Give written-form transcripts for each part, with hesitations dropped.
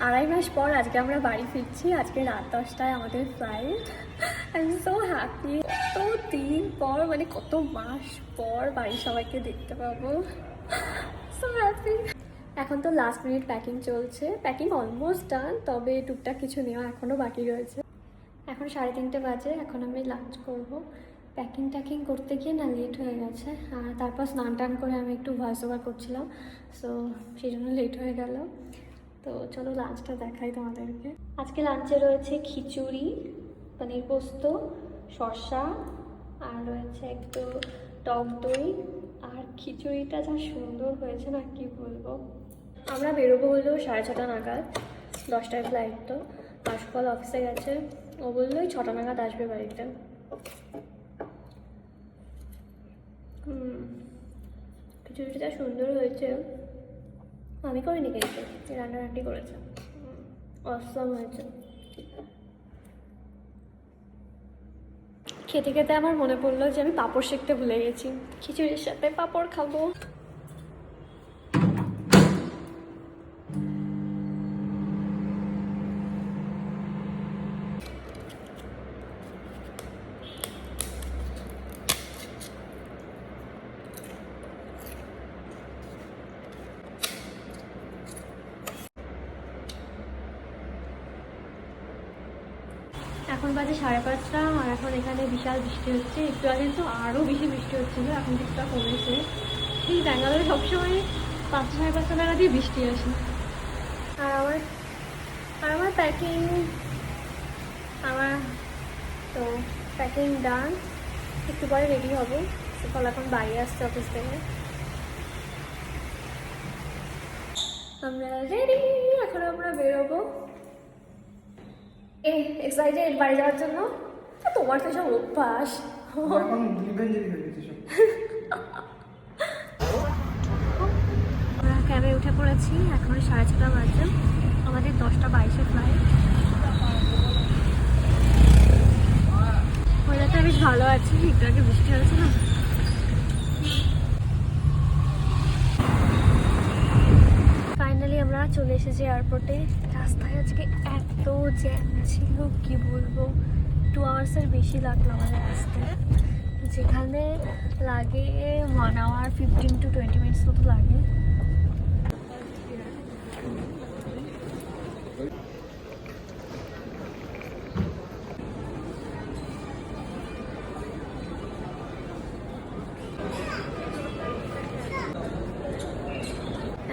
2.5 মাস পর আজকে আমরা বাড়ি ফিরছি। আজকে রাত 10টায় আমাদের flight. I am so happy. কত দিন পর, মানে কত মাস পর বাড়ির সবাইকে দেখতে পাবো। So happy. এখন তো লাস্ট মিনিট প্যাকিং চলছে, প্যাকিং অলমোস্ট ডান, তবে টুকটাক কিছু নেওয়া এখনও বাকি রয়েছে। এখন 3:30 বাজে, এখন আমি লাঞ্চ করব। প্যাকিং ট্যাকিং করতে গিয়ে না লেট হয়ে গেছে, আর তারপর স্নান টান করে আমি একটু ভয়েস ওভার করছিলাম, সো সেই জন্য লেট হয়ে গেল। তো চলো লাঞ্চটা দেখাই তোমাদেরকে। আজকে লাঞ্চে রয়েছে খিচুড়ি, পনির পোস্ত, শসা, আর রয়েছে একটু টক দই। আর খিচুড়িটা যা সুন্দর হয়েছে না, কি বলবো। আমরা বেরোবো হলো 6:30 নাগাদ, 10টায় ফ্লাইট। তো আশফল অফিসে গেছে, ও বললো 6টা নাগাদ আসবে বাড়িতে। খিচুড়িটা সুন্দর হয়েছে, আমি করিনি কিন্তু, রান্নারান্নি করেছে, অসম হয়েছে। খেতে খেতে আমার মনে পড়লো যে আমি পাঁপড় শেখতে ভুলে গেছি, খিচুড়ির সাথে পাঁপড় খাবো। এখন বাজে 5:30, আর এখন এখানে বিশাল বৃষ্টি হচ্ছে। একটু আগে তো আরও বেশি বৃষ্টি হচ্ছিল, এখন কিছুটা কমেছে। এই ব্যাঙ্গালোরে সবসময় 5টা 5:30 নাগাদ দিয়ে বৃষ্টি আসে। আর আমার প্যাকিং, তো প্যাকিং ডান, একটু পরে রেডি হবো। সকাল এখন বাড়ি আসছে অফিস থেকে। আমরা রেডি, এখন আমরা বেরোবো। এক্সাইটেড বাড়ি যাওয়ার জন্য। তোমার তো সব অভ্যাস। আমরা ক্যাবে উঠে পড়েছি, এখন 6:30 বাজে, আমাদের 10:22-এ ফ্লাইট। ওয়েদারটা বেশ ভালো আছে, একটু আগে বৃষ্টি হয়েছে না। ফাইনালি আমরা চলে এসেছি এয়ারপোর্টে। রাস্তায় আজকে এত জ্যাম ছিল, কি বলবো। 2 আওয়ার্সের বেশি লাগলো আমাদের আসতে, যেখানে লাগে 1 hour 15 to 20 মিনিটস মতো লাগে।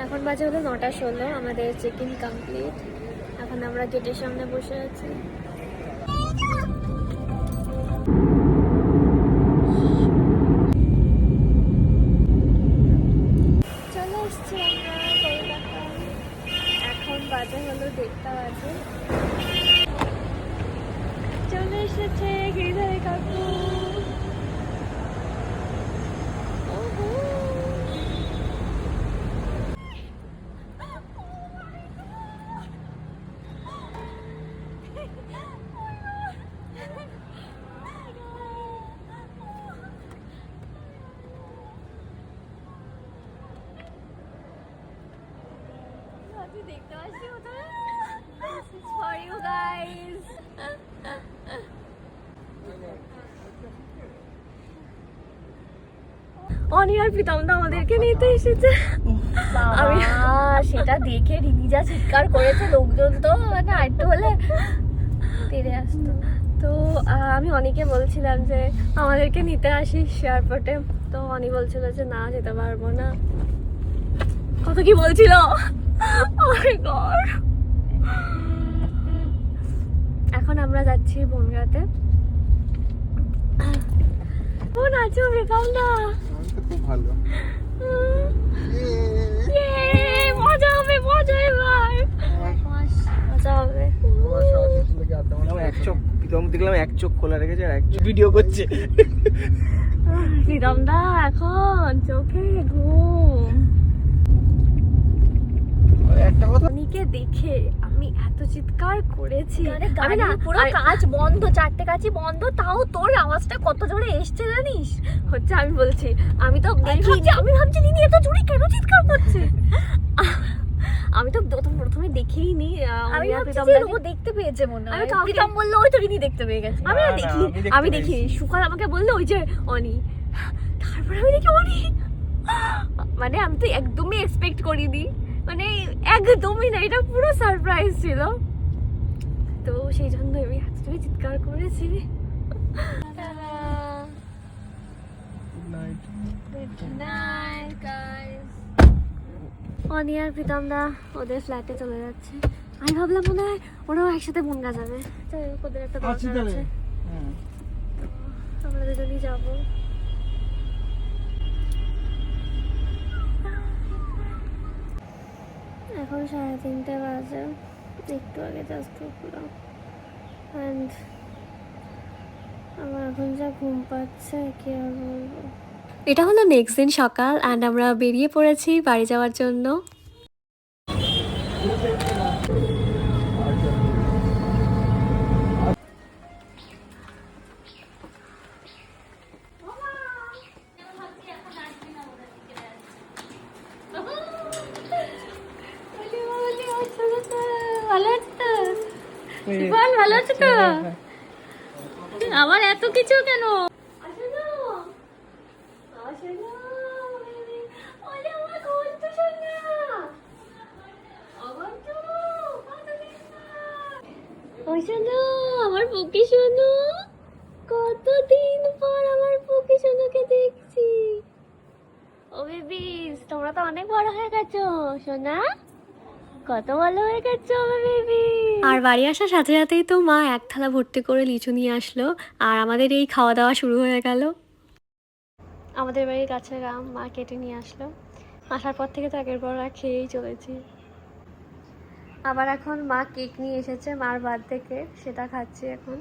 এখন বাজে হলো 9:16, আমাদের চেক ইন কমপ্লিট। এখন আমরা গেটের সামনে বসে আছি। চলে এসছি আমরা কলকাতা। এখন বাজে হলো 1:30 বাজে। চলে এসেছে গিরিধারী কাকু। দেখতে পাচ্ছি ওটা, this is for you guys. অনিয়ার প্রীতমদা আমাদেরকে নিতে এসেছে। আমি সেটা দেখে রিনিজা চিৎকার করেছে, লোকজন তো মানে একটু হলে তেড়ে আসতো। তো আমি অনিকে বলছিলাম যে আমাদেরকে নিতে আসিস এয়ারপোর্টে, তো অনি বলছিল যে না, যেতে পারবো না। কত কি বলছিল। এখন আমরা যাচ্ছি বনগাঁতে। বোন আছো বেকাল না? খুব ভালো, মজা হবে, মজা এবার মজা হবে। দেখলাম এক চোখ খোলা রেখেছে আর এক চোখ ভিডিও করছে। প্রীতমদা এখন চোখে ঘুম। একটা কথা, অনিকে দেখে আমি এত চিৎকার করেছি। আমি না পুরো কাঁচ বন্ধ, 4টে কাঁচই বন্ধ, তাও তোর আওয়াজটা কত জোরে এসছে জানিস। হচ্ছে আমি বলছি, আমি তো আমি ভাবছি দিদি এত জোরে কেন চিৎকার করছে। আমি তো প্রথমে দেখেই নি আমি অনি আর ভাবছি প্রীতম যে দাকে। ও দেখতে পেয়েছে মনে হয়। আমি কাউকে- প্রীতম বললো ওই তো রিনি দেখতে পেয়ে গেছে। আমি না, না না, দেখি, আমি আমি দেখতে দেখি পেয়েছি। সুকাল আমাকে বললো ওই যে অনি, তারপরে আমি দেখি অনি। মানে আমি তো একদমই এক্সপেক্ট করিনি, মানে একদমই না, এটা পুরো সারপ্রাইজ ছিল। তো সেই জন্য আমি এতটাই চিৎকার করেছি। Good night, guys. অনি আর প্রীতম দা ওদের ফ্ল্যাটে চলে যাচ্ছে। আমি ভাবলাম মনে হয় ওরাও একসাথে বনগা যাবে, যাই হোক ওদের একটা দরকার আছে, আমরা দুজনই যাবো। এখন 3:30 বাজে, একটু আগে জাস্ট উঠলাম অ্যান্ড আমার এখন যা ঘুম পাচ্ছে কি আর বলবো। এটা হলো নেক্সট দিন সকাল অ্যান্ড আমরা বেরিয়ে পড়েছি বাড়ি যাওয়ার জন্য। ভালো আছে তো? বল ভালো আছে তো? আমার এত কিছু কেন? আসো না, আসো না, ওরে আমার কত সোনা, আমার তো কতদিন না। ওই শোনো, আমার পকি শোনো, কতদিন পর আমার পকি শোনোকে দেখছি। ও বেবিস, তোমরা তো অনেক বড় হয়ে গেছো সোনা, কত ভালো হয়ে গেছো আমার বেবি। আর বাড়ি আসার সাথে সাথেই তো মা এক থালা ভর্তি করে লিচু নিয়ে আসলো, আর আমাদের এই খাওয়া দাওয়া শুরু হয়ে গেল। আমাদের বাড়ির গাছের আম মা কেটে নিয়ে আসলো, আসার পর থেকে তো একের পর এক খেয়েই চলেছি। আবার এখন মা কেক নিয়ে এসেছে, মার বার্থডে কেক, সেটা খাচ্ছি এখন।